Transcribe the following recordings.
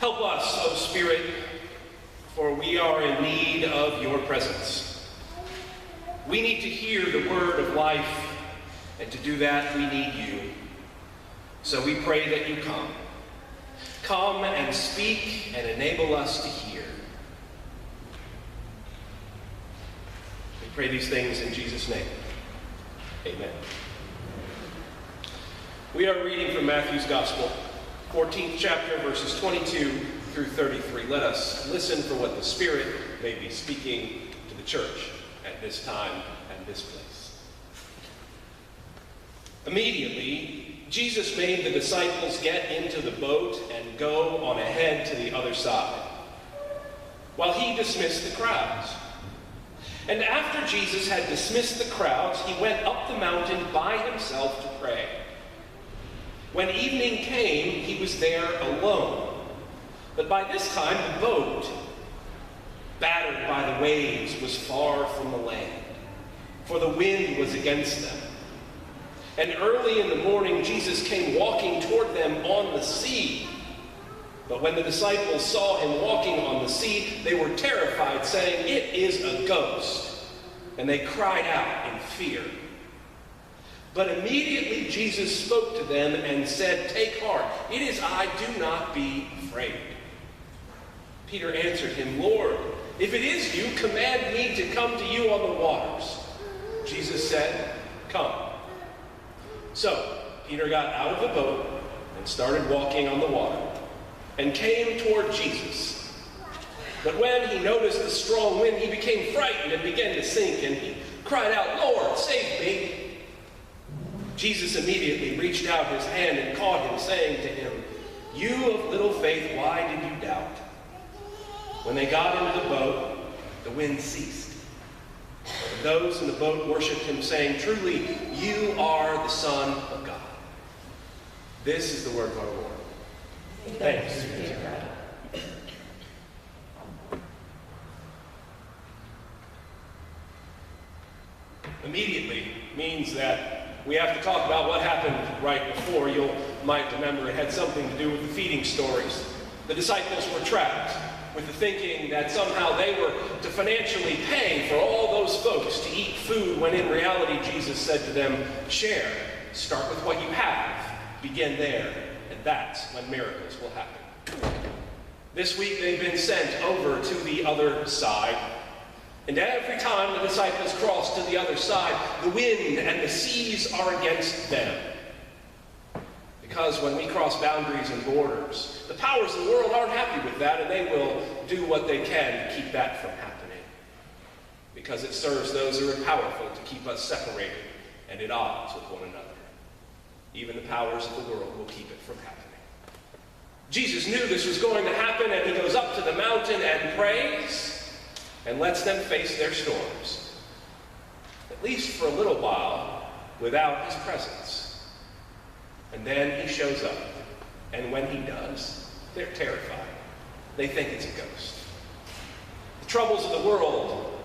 Help us, O Spirit, for we are in need of your presence. We need to hear the word of life, and to do that we need you. So we pray that you come. Come and speak and enable us to hear. We pray these things in Jesus' name. Amen. We are reading from Matthew's Gospel, 14th chapter, verses 22 through 33. Let us listen for what the Spirit may be speaking to the church at this time and this place. Immediately, Jesus made the disciples get into the boat and go on ahead to the other side, while he dismissed the crowds. And after Jesus had dismissed the crowds, he went up the mountain by himself to pray. When evening came, he was there alone. But by this time, the boat, battered by the waves, was far from the land, for the wind was against them. And early in the morning, Jesus came walking toward them on the sea. But when the disciples saw him walking on the sea, they were terrified, saying, "It is a ghost." And they cried out in fear. But immediately Jesus spoke to them and said, "Take heart, it is I, do not be afraid." Peter answered him, "Lord, if it is you, command me to come to you on the waters." Jesus said, "Come." So Peter got out of the boat and started walking on the water, and came toward Jesus. But when he noticed the strong wind, he became frightened and began to sink, and he cried out, "Lord, save me." Jesus immediately reached out his hand and caught him, saying to him, "You of little faith, why did you doubt?" When they got into the boat, the wind ceased. And those in the boat worshipped him, saying, "Truly, you are the Son of God." This is the word of our Lord. Thanks be to God. Immediately means that we have to talk about what happened right before. You might remember it had something to do with the feeding stories. The disciples were trapped with the thinking that somehow they were to financially pay for all those folks to eat food, when in reality Jesus said to them, "Share, start with what you have, begin there, and that's when miracles will happen." This week they've been sent over to the other side. And every time the disciples cross to the other side, the wind and the seas are against them. Because when we cross boundaries and borders, the powers of the world aren't happy with that, and they will do what they can to keep that from happening. Because it serves those who are powerful to keep us separated and at odds with one another. Even the powers of the world will keep it from happening. Jesus knew this was going to happen, and he goes up to the mountain and prays and lets them face their storms, at least for a little while, without his presence. And then he shows up, and when he does, they're terrified. They think it's a ghost. The troubles of the world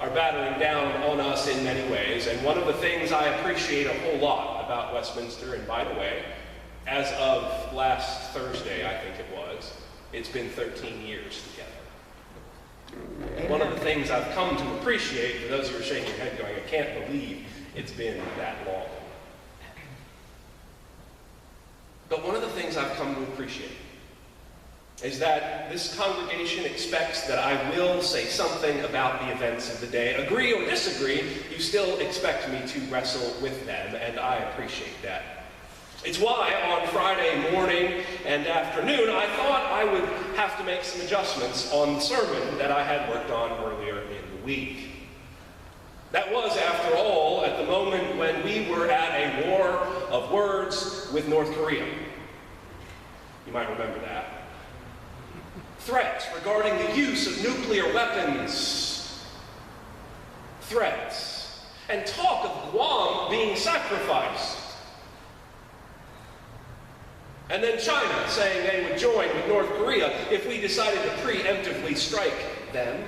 are battering down on us in many ways, and one of the things I appreciate a whole lot about Westminster, and by the way, as of last Thursday, I think it was, it's been 13 years together. One of the things I've come to appreciate, for those who are shaking your head going, "I can't believe it's been that long." But one of the things I've come to appreciate is that this congregation expects that I will say something about the events of the day. Agree or disagree, you still expect me to wrestle with them, and I appreciate that. It's why on Friday morning and afternoon, I thought I would have to make some adjustments on the sermon that I had worked on earlier in the week. That was, after all, at the moment when we were at a war of words with North Korea. You might remember that. Threats regarding the use of nuclear weapons. Threats. And talk of Guam being sacrificed. And then China saying they would join with North Korea if we decided to preemptively strike them.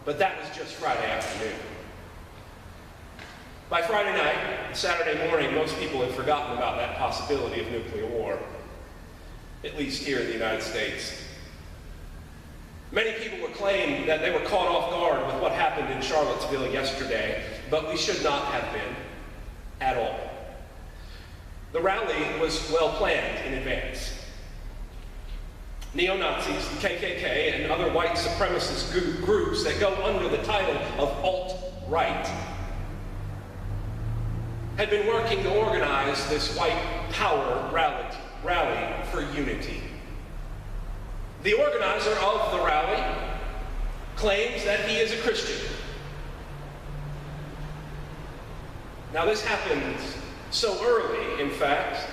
But that was just Friday afternoon. By Friday night, Saturday morning, most people had forgotten about that possibility of nuclear war. at least here in the United States. Many people will claim that they were caught off guard with what happened in Charlottesville yesterday, but we should not have been at all. The rally was well planned in advance. Neo-Nazis, the KKK, and other white supremacist groups that go under the title of alt-right had been working to organize this white power rally for unity. The organizer of the rally claims that he is a Christian. Now, this happened so early, in fact,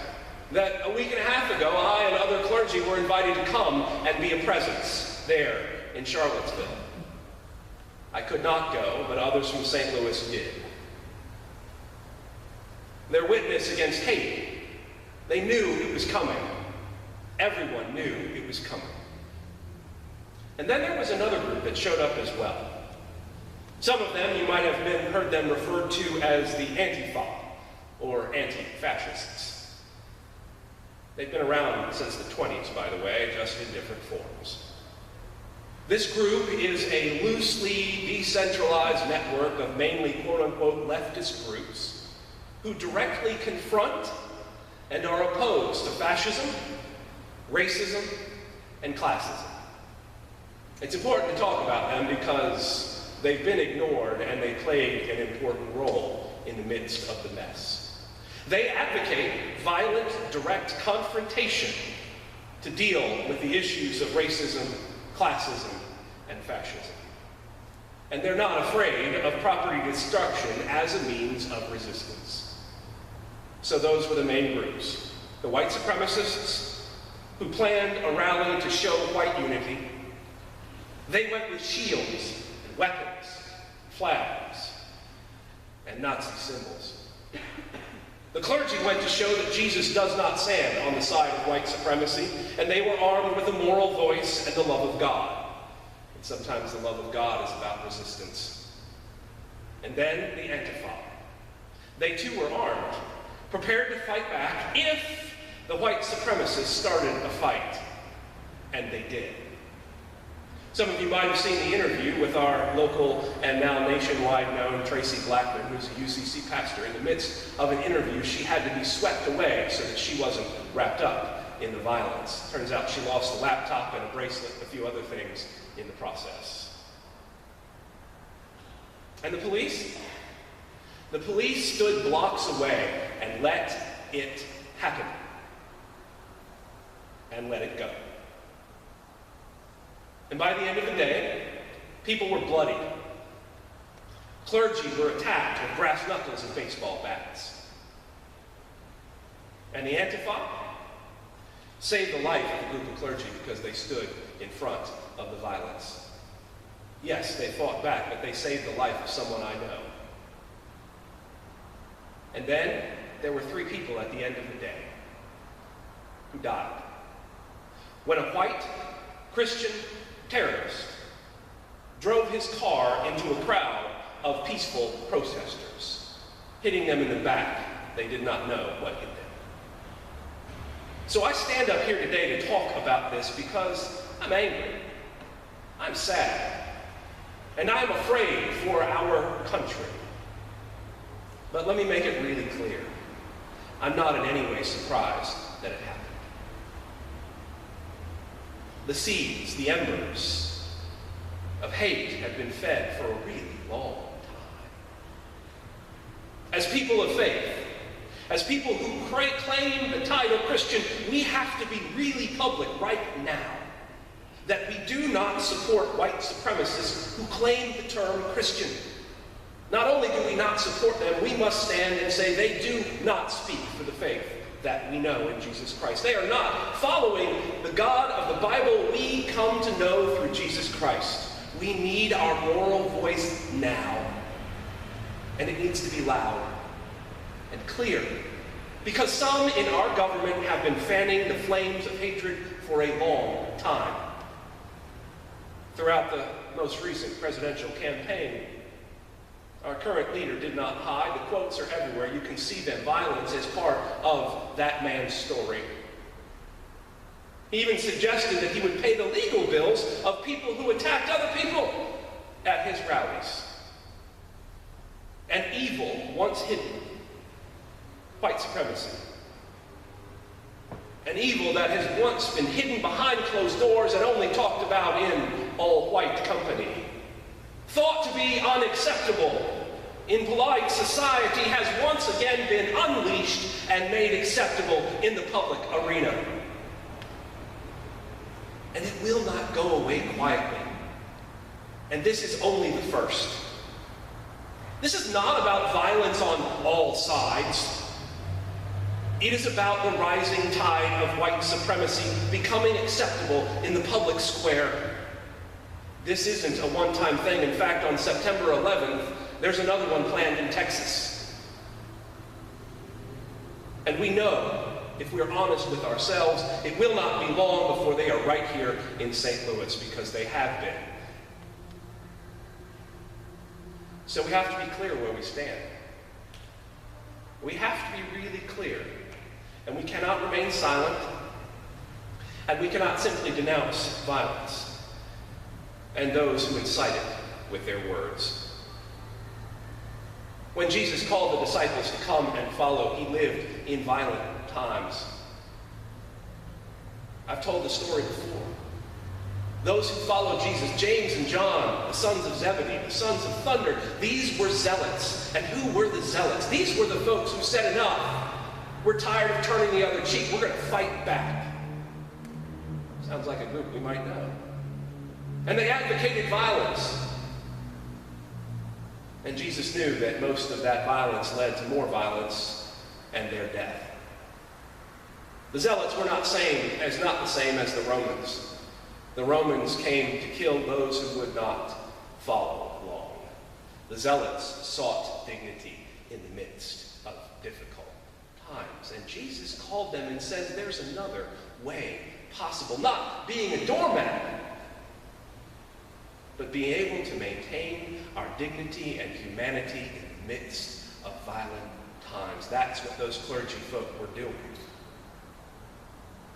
that a week and a half ago, I and other clergy were invited to come and be a presence there in Charlottesville. I could not go, but others from St. Louis did. Their witness against hate, they knew it was coming. Everyone knew it was coming. And then there was another group that showed up as well. Some of them, you might have heard them referred to as the Antifa, or anti-fascists. They've been around since the 20s, by the way, just in different forms. This group is a loosely decentralized network of mainly quote-unquote leftist groups who directly confront and are opposed to fascism, racism, and classism. It's important to talk about them because they've been ignored and they played an important role in the midst of the mess. They advocate violent, direct confrontation to deal with the issues of racism, classism, and fascism. And they're not afraid of property destruction as a means of resistance. So those were the main groups. The white supremacists, who planned a rally to show white unity. They went with shields and weapons, flags, and Nazi symbols. The clergy went to show that Jesus does not stand on the side of white supremacy, and they were armed with a moral voice and the love of God. And sometimes the love of God is about resistance. And then the Antifa. They too were armed, prepared to fight back if the white supremacists started a fight. And they did. Some of you might have seen the interview with our local and now nationwide known Tracy Blackman, who's a UCC pastor. In the midst of an interview, she had to be swept away so that she wasn't wrapped up in the violence. Turns out she lost a laptop and a bracelet, a few other things in the process. And the police? The police stood blocks away and let it happen. And let it go. And by the end of the day, people were bloodied. Clergy were attacked with brass knuckles and baseball bats. And the Antifa saved the life of a group of clergy because they stood in front of the violence. Yes, they fought back, but they saved the life of someone I know. And then there were 3 people at the end of the day who died. When a white Christian terrorist drove his car into a crowd of peaceful protesters, hitting them in the back. They did not know what hit them. So I stand up here today to talk about this because I'm angry, I'm sad, and I'm afraid for our country. But let me make it really clear. I'm not in any way surprised that it happened. The seeds, the embers of hate have been fed for a really long time. As people of faith, as people who claim the title Christian, we have to be really public right now that we do not support white supremacists who claim the term Christian. Not only do we not support them, we must stand and say they do not speak for the faith that we know in Jesus Christ. They are not following the God of the Bible we come to know through Jesus Christ. We need our moral voice now. And it needs to be loud and clear. Because some in our government have been fanning the flames of hatred for a long time. Throughout the most recent presidential campaign, our current leader did not hide. The quotes are everywhere. You can see them. Violence is part of that man's story. He even suggested that he would pay the legal bills of people who attacked other people at his rallies. An evil once hidden, white supremacy. An evil that has once been hidden behind closed doors and only talked about in all-white company. Thought to be unacceptable in polite society has once again been unleashed and made acceptable in the public arena. And it will not go away quietly. And this is only the first. This is not about violence on all sides. It is about the rising tide of white supremacy becoming acceptable in the public square. This isn't a one-time thing. In fact, on September 11th, there's another one planned in Texas. And we know, if we're honest with ourselves, it will not be long before they are right here in St. Louis, because they have been. So we have to be clear where we stand. We have to be really clear. And we cannot remain silent. And we cannot simply denounce violence and those who incite it with their words. When Jesus called the disciples to come and follow, he lived in violent times. I've told the story before. Those who followed Jesus, James and John, the sons of Zebedee, the sons of thunder, these were zealots. And who were the zealots? These were the folks who said, enough. We're tired of turning the other cheek. We're going to fight back. Sounds like a group we might know. And they advocated violence. And Jesus knew that most of that violence led to more violence and their death. The zealots were not the same as the Romans. The Romans came to kill those who would not follow along. The zealots sought dignity in the midst of difficult times. And Jesus called them and says there's another way possible. Not being a doormat, but being able to maintain our dignity and humanity in the midst of violent times. That's what those clergy folk were doing.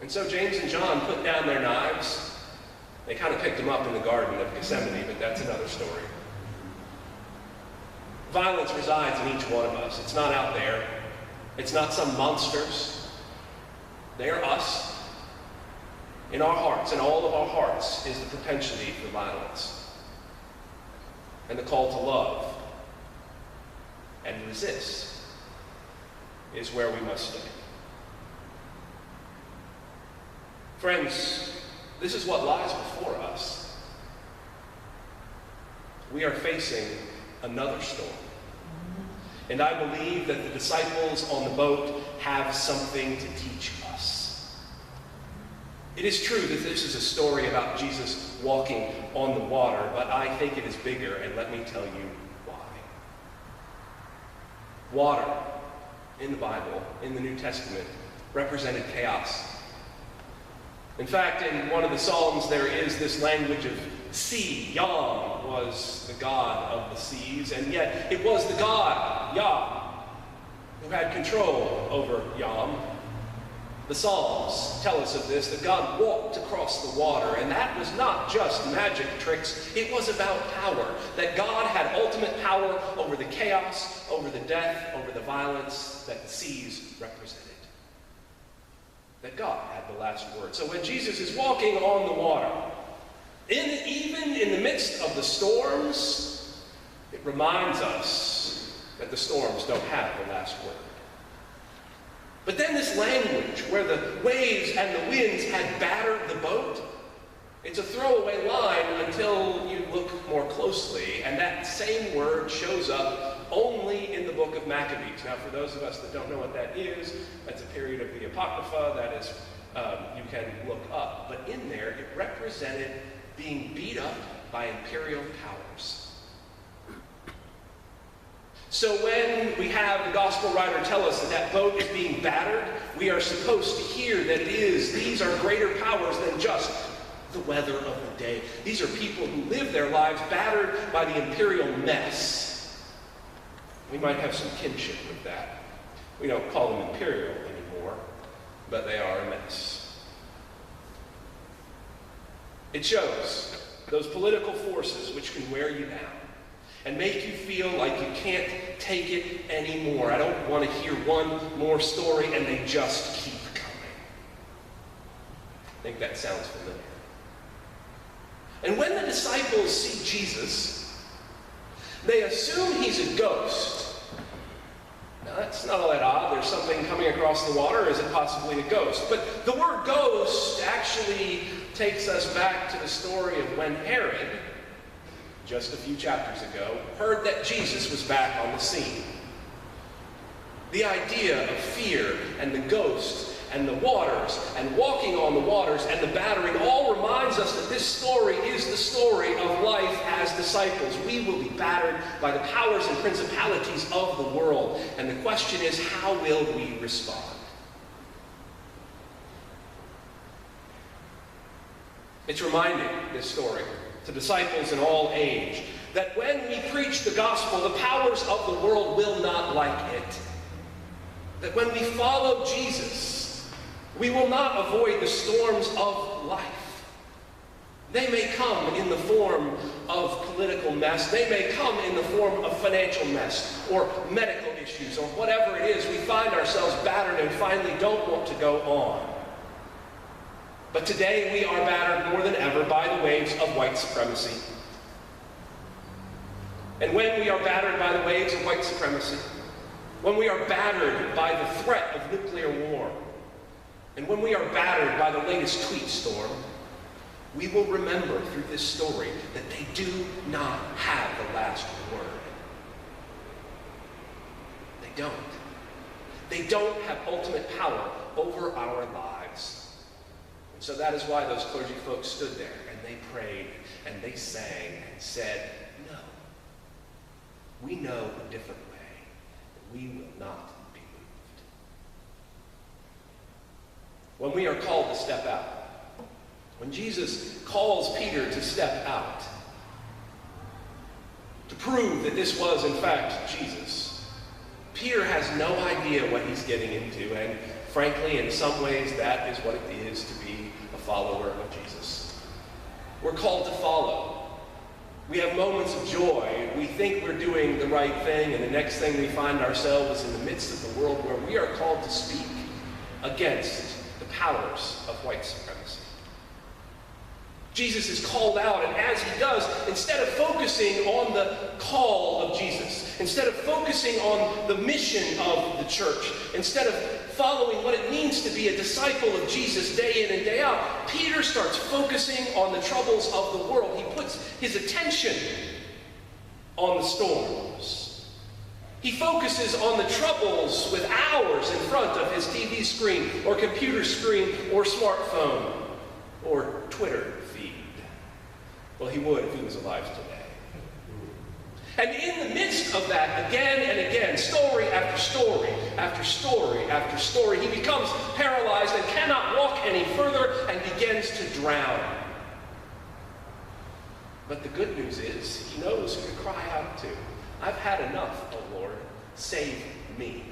And so James and John put down their knives. They kind of picked them up in the Garden of Gethsemane, but that's another story. Violence resides in each one of us. It's not out there. It's not some monsters. They are us. In our hearts, in all of our hearts, is the propensity for violence. And the call to love and resist is where we must stay. Friends, this is what lies before us. We are facing another storm. And I believe that the disciples on the boat have something to teach us. It is true that this is a story about Jesus walking on the water, but I think it is bigger, and let me tell you why. Water, in the Bible, in the New Testament, represented chaos. In fact, in one of the Psalms, there is this language of sea. Yam was the god of the seas, and yet it was the god, Yah, who had control over Yam. The Psalms tell us of this, that God walked across the water, and that was not just magic tricks. It was about power, that God had ultimate power over the chaos, over the death, over the violence that the seas represented. That God had the last word. So when Jesus is walking on the water, even in the midst of the storms, it reminds us that the storms don't have the last word. But then this language where the waves and the winds had battered the boat, it's a throwaway line until you look more closely, and that same word shows up only in the book of Maccabees. Now, for those of us that don't know what that is, that's a period of the Apocrypha that is, you can look up. But in there, it represented being beat up by imperial powers. So when we have the gospel writer tell us that that boat is being battered, we are supposed to hear that these are greater powers than just the weather of the day. These are people who live their lives battered by the imperial mess. We might have some kinship with that. We don't call them imperial anymore, but they are a mess. It shows those political forces which can wear you down and make you feel like you can't take it anymore. I don't want to hear one more story, and they just keep coming. I think that sounds familiar. And when the disciples see Jesus, they assume he's a ghost. Now, that's not all that odd. There's something coming across the water. Is it possibly a ghost? But the word ghost actually takes us back to the story of when Herod, just a few chapters ago, heard that Jesus was back on the scene. The idea of fear and the ghost and the waters and walking on the waters and the battering all reminds us that this story is the story of life as disciples. We will be battered by the powers and principalities of the world. And the question is, how will we respond? It's reminding, this story, to disciples in all age, that when we preach the gospel, the powers of the world will not like it. That when we follow Jesus, we will not avoid the storms of life. They may come in the form of political mess. They may come in the form of financial mess or medical issues or whatever it is. We find ourselves battered and finally don't want to go on. But today we are battered more than ever by the waves of white supremacy. And when we are battered by the waves of white supremacy, when we are battered by the threat of nuclear war, and when we are battered by the latest tweet storm, we will remember through this story that they do not have the last word. They don't. They don't have ultimate power over our lives. And so that is why those clergy folks stood there and they prayed and they sang and said, no, we know a different way. We will not be moved. When we are called to step out, when Jesus calls Peter to step out, to prove that this was in fact Jesus, Peter has no idea what he's getting into, and frankly, in some ways, that is what it is to be a follower of Jesus. We're called to follow. We have moments of joy. We think we're doing the right thing, and the next thing we find ourselves in the midst of the world where we are called to speak against the powers of white supremacy. Jesus is called out, and as he does, instead of focusing on the call of Jesus, instead of focusing on the mission of the church, instead of following what it means to be a disciple of Jesus day in and day out, Peter starts focusing on the troubles of the world. He puts his attention on the storms. He focuses on the troubles with hours in front of his TV screen or computer screen or smartphone or Twitter feed. Well, he would if he was alive today. And in the midst of that, again and again, story after story after story after story, he becomes paralyzed and cannot walk any further and begins to drown. But the good news is, he knows who to cry out to. I've had enough, oh Lord, save me.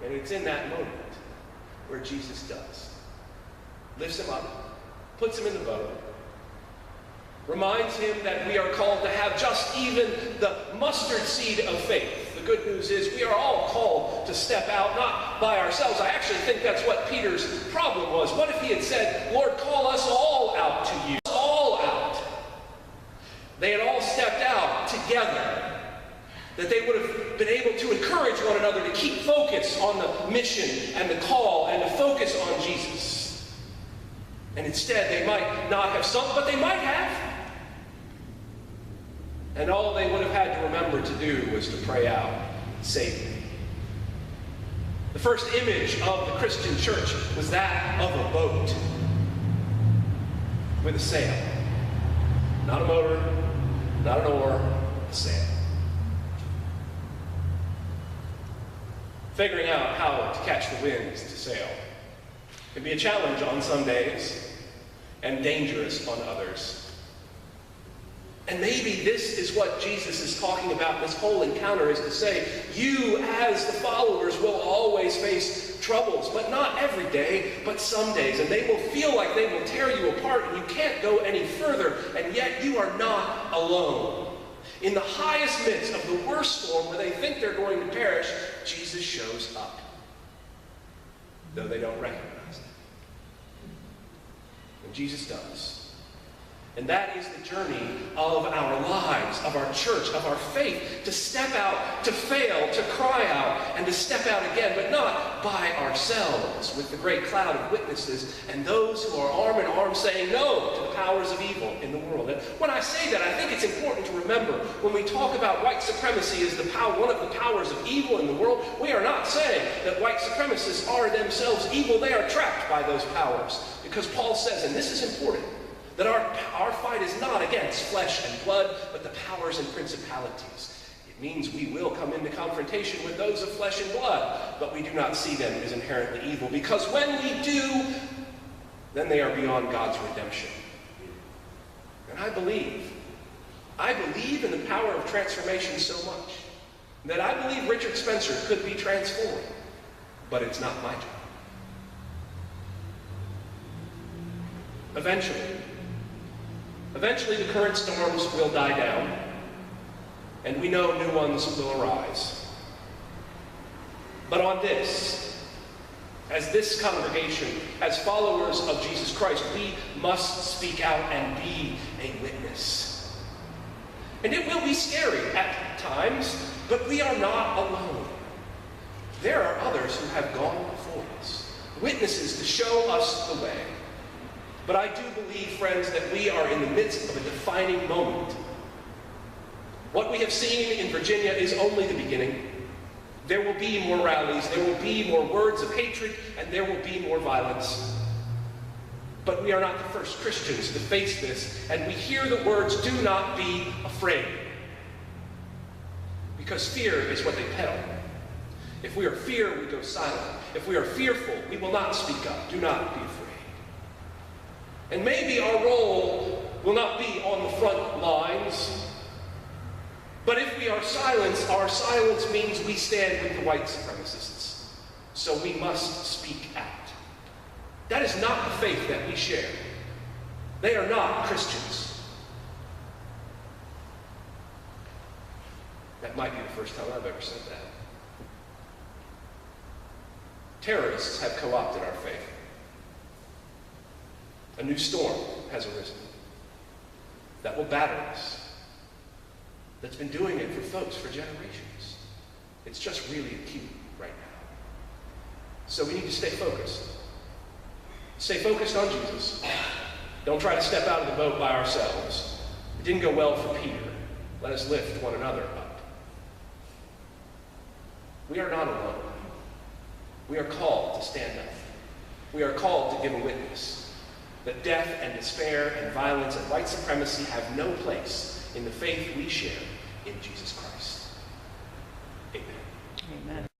And it's in that moment where Jesus does. Lifts him up, puts him in the boat, reminds him that we are called to have just even the mustard seed of faith. The good news is we are all called to step out, not by ourselves. I actually think that's what Peter's problem was. What if he had said, Lord, call us all out to you? All out. They had all stepped out together. That they would have been able to encourage one another to keep focus on the mission and the call and to focus on Jesus. And instead, they might not have sunk, but they might have. And all they would have had to remember to do was to pray out, save me. The first image of the Christian church was that of a boat with a sail. Not a motor, not an oar, a sail. Figuring out how to catch the winds to sail can be a challenge on some days and dangerous on others. And maybe this is what Jesus is talking about, this whole encounter, is to say, you as the followers will always face troubles, but not every day, but some days. And they will feel like they will tear you apart and you can't go any further, and yet you are not alone. In the highest midst of the worst storm where they think they're going to perish, Jesus shows up, though they don't recognize it. And Jesus does. And that is the journey of our lives, of our church, of our faith, to step out, to fail, to cry out, and to step out again, but not by ourselves, with the great cloud of witnesses and those who are arm in arm saying no to the powers of evil in the world. And when I say that, I think it's important to remember when we talk about white supremacy as one of the powers of evil in the world, we are not saying that white supremacists are themselves evil. They are trapped by those powers. Because Paul says, and this is important, that our fight is not against flesh and blood, but the powers and principalities. It means we will come into confrontation with those of flesh and blood, but we do not see them as inherently evil, because when we do, then they are beyond God's redemption. And I believe in the power of transformation so much that I believe Richard Spencer could be transformed, but it's not my job. Eventually the current storms will die down, and we know new ones will arise. But on this, as this congregation, as followers of Jesus Christ, we must speak out and be a witness. And it will be scary at times, but we are not alone. There are others who have gone before us, witnesses to show us the way. But I do believe, friends, that we are in the midst of a defining moment. What we have seen in Virginia is only the beginning. There will be more rallies, there will be more words of hatred, and there will be more violence. But we are not the first Christians to face this, and we hear the words, "Do not be afraid." Because fear is what they peddle. If we are fear, we go silent. If we are fearful, we will not speak up. Do not be afraid. And maybe our role will not be on the front lines, but if we are silenced, our silence means we stand with the white supremacists. So we must speak out. That is not the faith that we share. They are not Christians. That might be the first time I've ever said that. Terrorists have co-opted our faith. A new storm has arisen that will batter us, that's been doing it for folks for generations. It's just really acute right now. So we need to stay focused. Stay focused on Jesus. Don't try to step out of the boat by ourselves. It didn't go well for Peter. Let us lift one another up. We are not alone. We are called to stand up. We are called to give a witness that death and despair and violence and white supremacy have no place in the faith we share in Jesus Christ. Amen. Amen.